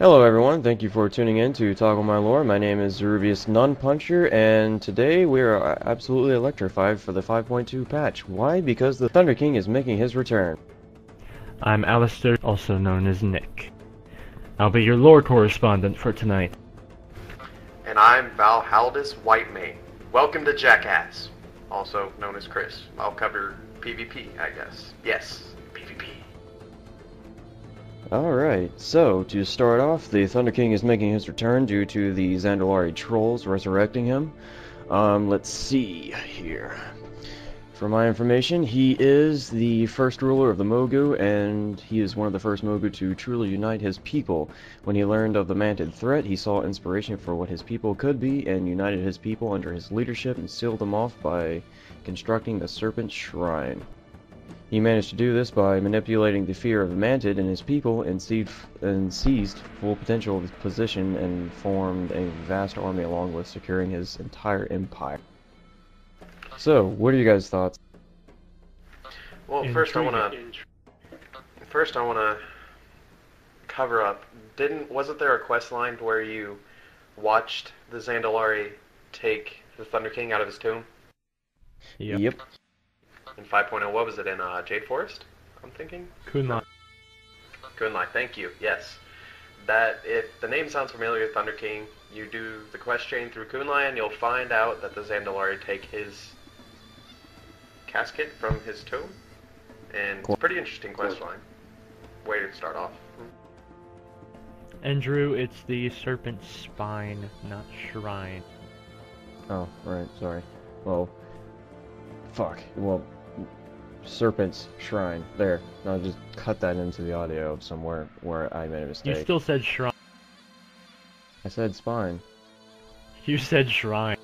Hello everyone, thank you for tuning in to ToggleMylore. My name is Zeruvius Nunpuncher, and today we are absolutely electrified for the 5.2 patch. Why? Because the Thunder King is making his return. I'm Alistair, also known as Nick. I'll be your lore correspondent for tonight. And I'm Valhaldus Whitemane. Welcome to Jackass, also known as Chris. I'll cover PvP, I guess. Yes, PvP. Alright, so to start off, the Thunder King is making his return due to the Zandalari trolls resurrecting him. Let's see here. For my information, he is the first ruler of the Mogu, and he is one of the first Mogu to truly unite his people. When he learned of the Mantid threat, he saw inspiration for what his people could be, and united his people under his leadership and sealed them off by constructing the Serpent Shrine. He managed to do this by manipulating the fear of the Mantid in his people and seized full potential of his position and formed a vast army along with securing his entire empire. So, what are you guys' thoughts? Well, first I wanna cover up. Wasn't there a quest line where you watched the Zandalari take the Thunder King out of his tomb? Yep. In 5.0, what was it, in Jade Forest? I'm thinking? Kunlai. Kunlai, thank you, yes. If the name sounds familiar, Thunder King, you do the quest chain through Kunlai and you'll find out that the Zandalari take his casket from his tomb. And it's a pretty interesting quest line. Way to start off. And Drew, it's the Serpent Spine, not Shrine. Oh, right, sorry. Well, fuck. Well, Serpent's Shrine. There. I'll just cut that into the audio somewhere where I made a mistake. You still said Shrine. I said spine. You said Shrine.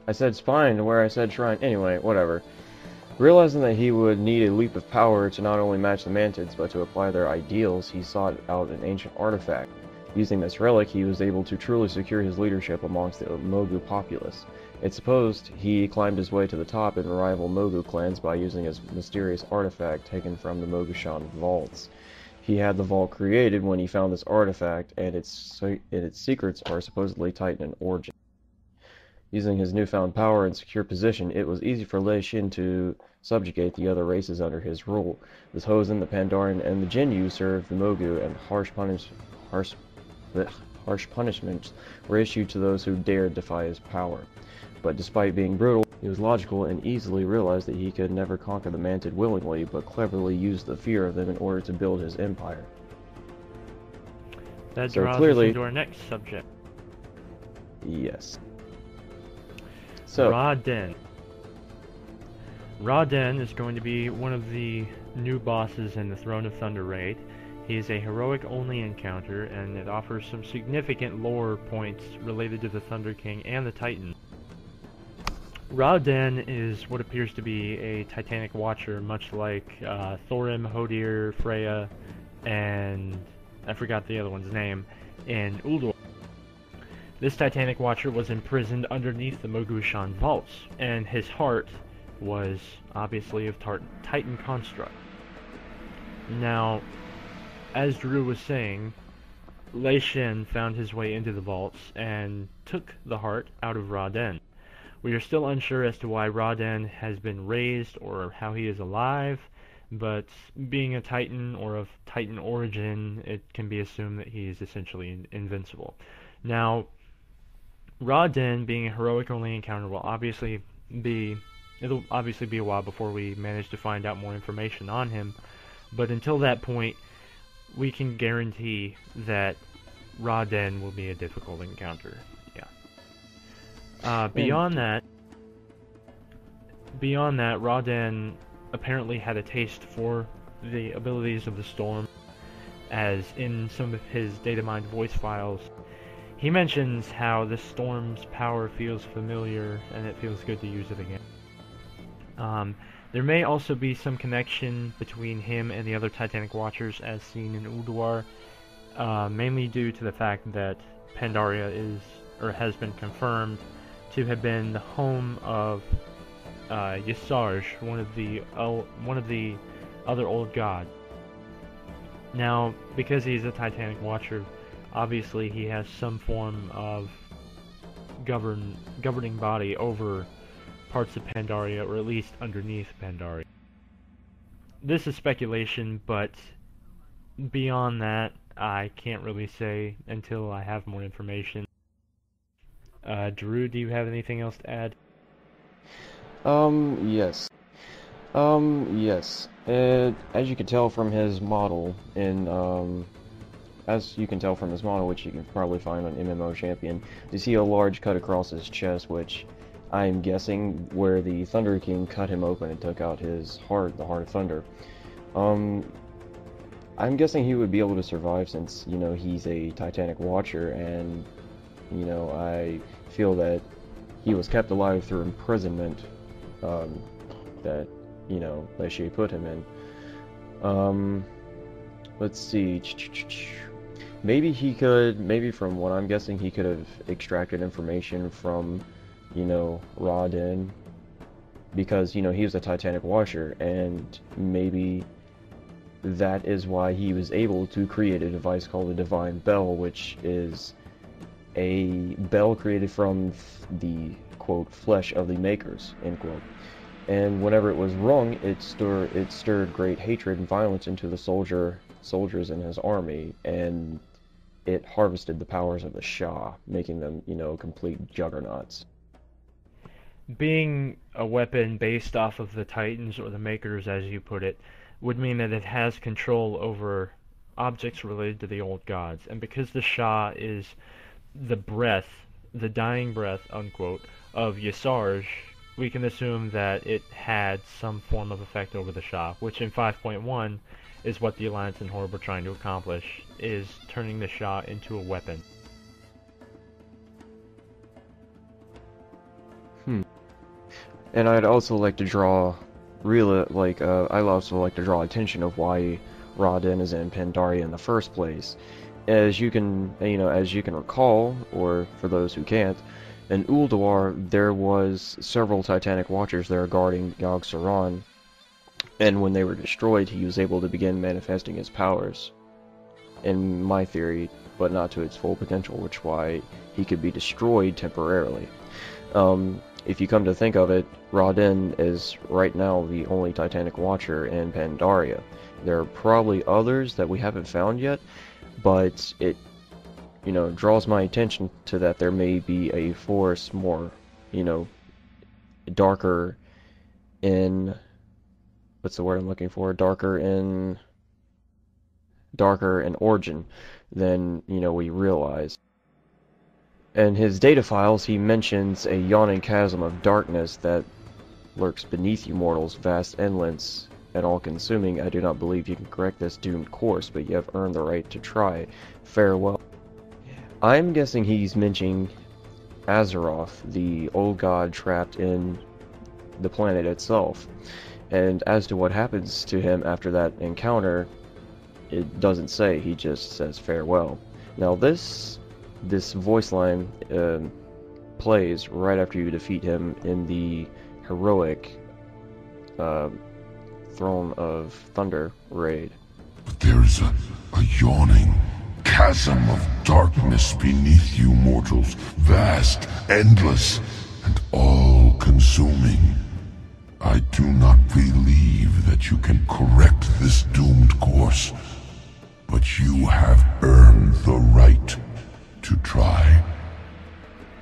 I said spine where I said shrine. Anyway, whatever. Realizing that he would need a leap of power to not only match the Mantids, but to apply their ideals, he sought out an ancient artifact. Using this relic, he was able to truly secure his leadership amongst the Mogu populace. It's supposed he climbed his way to the top in rival Mogu clans by using his mysterious artifact taken from the Mogushan vaults. He had the vault created when he found this artifact, and its secrets are supposedly Titan in origin. Using his newfound power and secure position, it was easy for Lei'Shen to subjugate the other races under his rule. The Hosen, the Pandaren, and the Jinyu served the Mogu, and harsh punishments were issued to those who dared defy his power. But despite being brutal, he was logical and easily realized that he could never conquer the Mantid willingly, but cleverly used the fear of them in order to build his empire. That So draws clearly, us into our next subject. yes. So, Rawdon. Rawdon is going to be one of the new bosses in the Throne of Thunder raid. He is a heroic-only encounter, and it offers some significant lore points related to the Thunder King and the Titan. Rawdon is what appears to be a Titanic Watcher, much like Thorim, Hodir, Freya, and I forgot the other one's name, in Ulduar. This Titanic Watcher was imprisoned underneath the Mogushan vaults, and his heart was obviously of Titan construct. Now, as Drew was saying, Lei'Shen found his way into the vaults and took the heart out of Rawdon. We are still unsure as to why Rawdon has been raised or how he is alive, but being a Titan or of Titan origin, it can be assumed that he is essentially invincible. Now, Rodn, being a heroic-only encounter, it'll obviously be a while before we manage to find out more information on him, but until that point, we can guarantee that Rodn will be a difficult encounter. Yeah. Beyond that, Rodn apparently had a taste for the abilities of the Storm, as in some of his data mined voice files, he mentions how the Storm's power feels familiar and it feels good to use it again. There may also be some connection between him and the other Titanic Watchers as seen in Ulduar, mainly due to the fact that Pandaria has been confirmed to have been the home of Ysarj, one of the other old gods. Now, because he's a Titanic Watcher, obviously he has some form of governing body over parts of Pandaria, or at least underneath Pandaria. This is speculation, but beyond that, I can't really say until I have more information. Drew, do you have anything else to add? Yes. Yes. As you can tell from his model which you can probably find on MMOchampion, you see a large cut across his chest, which I'm guessing where the Thunder King cut him open and took out his heart, the Heart of Thunder. I'm guessing he would be able to survive since, you know, he's a Titanic Watcher, and, you know, I feel that he was kept alive through imprisonment, that, you know, Lei'Shen put him in. Let's see. Maybe from what I'm guessing, he could have extracted information from, you know, Rawdon, because, you know, he was a Titanic Watcher, and maybe that is why he was able to create a device called the Divine Bell, which is a bell created from the, quote, flesh of the makers, end quote. And whenever it was rung, it stirred great hatred and violence into the soldiers in his army, and it harvested the powers of the Shah, making them, you know, complete juggernauts. Being a weapon based off of the Titans, or the Makers as you put it, would mean that it has control over objects related to the old gods. And because the Shah is the breath, the dying breath, unquote, of Yasarj, we can assume that it had some form of effect over the Shah, which in 5.1 is what the Alliance and Horde were trying to accomplish, is turning the Shah into a weapon. And I'd also like to draw I'd also like to draw attention of why Rawdon is in Pandaria in the first place. As you can recall, or for those who can't, in Ulduar there was several Titanic Watchers there guarding Yogg-Saron, and when they were destroyed, he was able to begin manifesting his powers, in my theory, but not to its full potential, which why he could be destroyed temporarily. If you come to think of it, Rawdon is right now the only Titanic Watcher in Pandaria. There are probably others that we haven't found yet, but it, you know, draws my attention to that there may be a force more, you know, darker in, what's the word I'm looking for? Darker in origin than, you know, we realize. In his data files, he mentions a yawning chasm of darkness that lurks beneath you mortals, vast, endless, and all-consuming. I do not believe you can correct this doomed course, but you have earned the right to try. Farewell. I'm guessing he's mentioning Azeroth, the old god trapped in the planet itself. And as to what happens to him after that encounter, it doesn't say, he just says farewell. Now this voice line plays right after you defeat him in the heroic Throne of Thunder raid. There's a yawning chasm of darkness beneath you mortals, vast, endless, and all-consuming. I do not believe that you can correct this doomed course, but you have earned the right to try.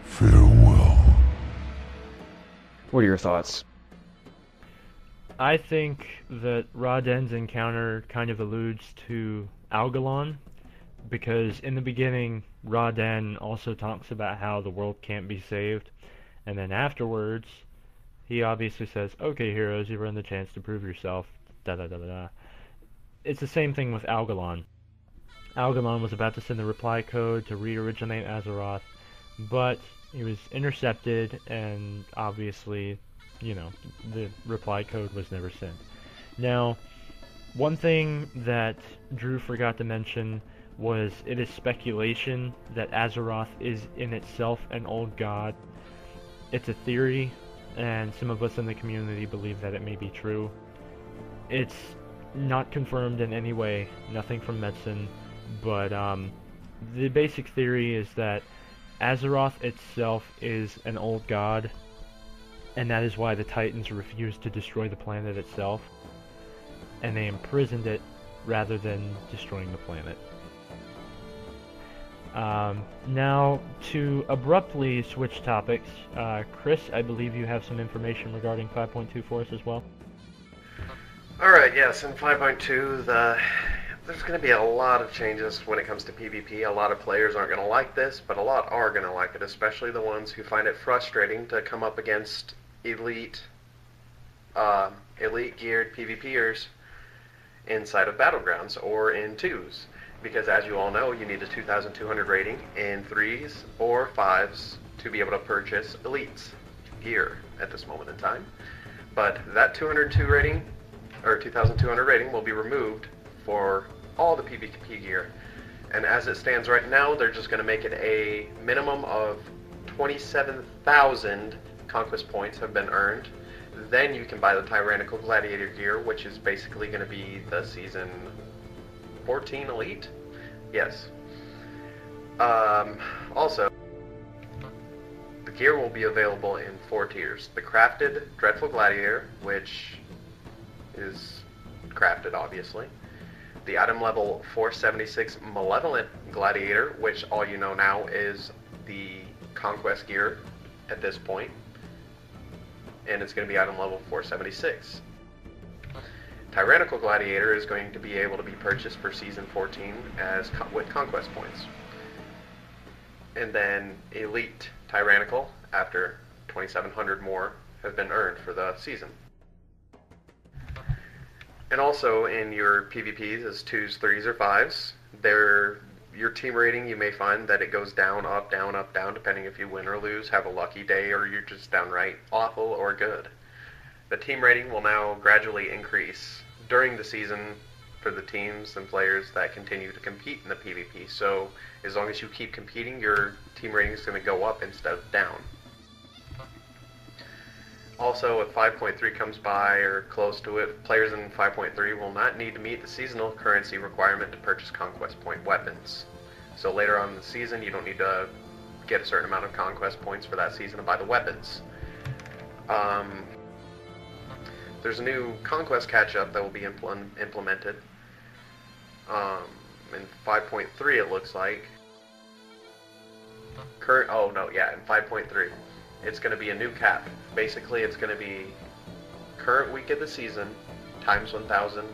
Farewell. What are your thoughts? I think that Rawdon's encounter kind of alludes to Algalon, because in the beginning, Rawdon also talks about how the world can't be saved, and then afterwards, he obviously says, "Okay, heroes, you've earned the chance to prove yourself." Da da da da da. It's the same thing with Algalon. Algalon was about to send the reply code to re-originate Azeroth, but he was intercepted, and obviously, you know, the reply code was never sent. Now, one thing that Drew forgot to mention was it is speculation that Azeroth is in itself an old god. It's a theory, and some of us in the community believe that it may be true. It's not confirmed in any way, nothing from medicine, but the basic theory is that Azeroth itself is an old god, and that is why the Titans refused to destroy the planet itself, and they imprisoned it rather than destroying the planet. Now, to abruptly switch topics, Chris, I believe you have some information regarding 5.2 for us as well? Alright, yes, in 5.2, there's going to be a lot of changes when it comes to PvP. A lot of players aren't going to like this, but a lot are going to like it, especially the ones who find it frustrating to come up against elite geared PvPers inside of Battlegrounds or in 2s. Because as you all know, you need a 2,200 rating in 3s or 5s to be able to purchase elites gear at this moment in time. But that 202 rating, or 2,200 rating, will be removed for all the PvP gear. And as it stands right now, they're just going to make it a minimum of 27,000 conquest points have been earned. Then you can buy the Tyrannical Gladiator gear, which is basically going to be the Season 14 Elite? Yes. Also, the gear will be available in 4 tiers. The Crafted Dreadful Gladiator, which is crafted, obviously. The item level 476 Malevolent Gladiator, which all you know now is the Conquest gear at this point. And it's going to be item level 476. Tyrannical Gladiator is going to be able to be purchased for Season 14 with Conquest points. And then Elite Tyrannical, after 2,700 more have been earned for the season. And also in your PvPs as 2s, 3s, or 5s, your team rating, you may find that it goes down, up, down, depending if you win or lose, have a lucky day, or you're just downright awful or good. The team rating will now gradually increase during the season for the teams and players that continue to compete in the PvP. So as long as you keep competing, your team rating is going to go up instead of down. Also, if 5.3 comes by or close to it, players in 5.3 will not need to meet the seasonal currency requirement to purchase conquest point weapons. So later on in the season, you don't need to get a certain amount of conquest points for that season to buy the weapons. There's a new conquest catch-up that will be implemented in 5.3, it looks like. In 5.3. It's going to be a new cap. Basically, it's going to be current week of the season times 1,000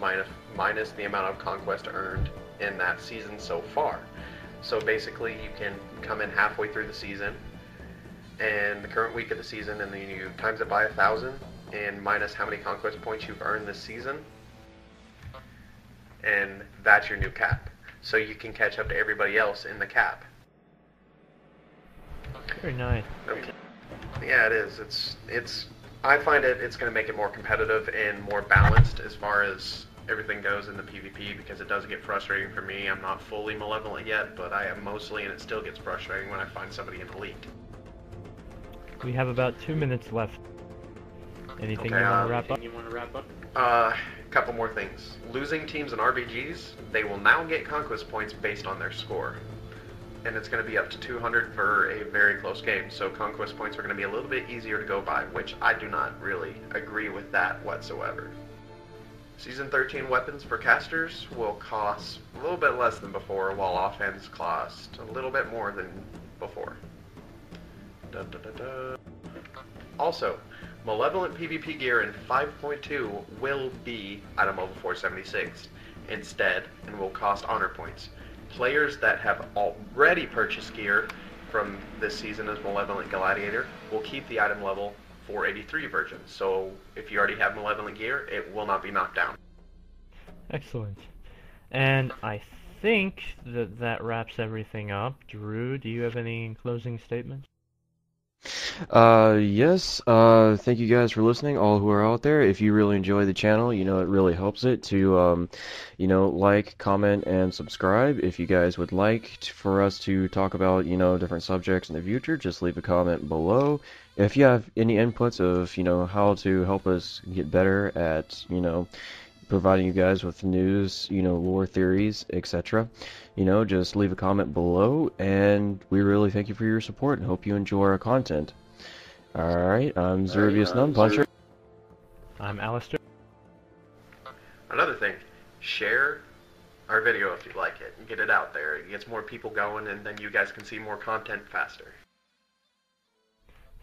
minus the amount of conquest earned in that season so far. So basically, you can come in halfway through the season, and the current week of the season, and then you times it by 1,000, and minus how many conquest points you've earned this season, and that's your new cap. So you can catch up to everybody else in the cap. Very nice. Okay. Yeah, it is. I find it's going to make it more competitive and more balanced as far as everything goes in the PvP, because it does get frustrating for me. I'm not fully malevolent yet, but I am mostly, and it still gets frustrating when I find somebody in Elite. We have about 2 minutes left. Anything you want to wrap up? A couple more things. Losing teams in RBGs, they will now get conquest points based on their score. And it's going to be up to 200 for a very close game, so conquest points are going to be a little bit easier to go by, which I do not really agree with that whatsoever. Season 13 weapons for casters will cost a little bit less than before, while offhand cost a little bit more than before. Also, Malevolent PvP gear in 5.2 will be item level 476 instead, and will cost honor points. Players that have already purchased gear from this season as Malevolent Gladiator will keep the item level 483 version. So if you already have Malevolent gear, it will not be knocked down. Excellent. And I think that wraps everything up. Drew, do you have any closing statements? Yes, thank you guys for listening, all who are out there. If you really enjoy the channel, it really helps it to, like, comment, and subscribe. If you guys would like for us to talk about, different subjects in the future, just leave a comment below. If you have any inputs of, how to help us get better at, providing you guys with news, lore theories, etc. Just leave a comment below, and we really thank you for your support and hope you enjoy our content. Alright, I'm Zervius Puncher. I'm Alistair. Another thing, share our video if you like it and get it out there. It gets more people going, and then you guys can see more content faster.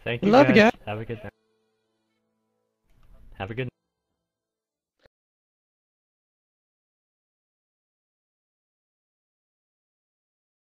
Thank you, Love guys. you guys. Have a good night. Have a good night.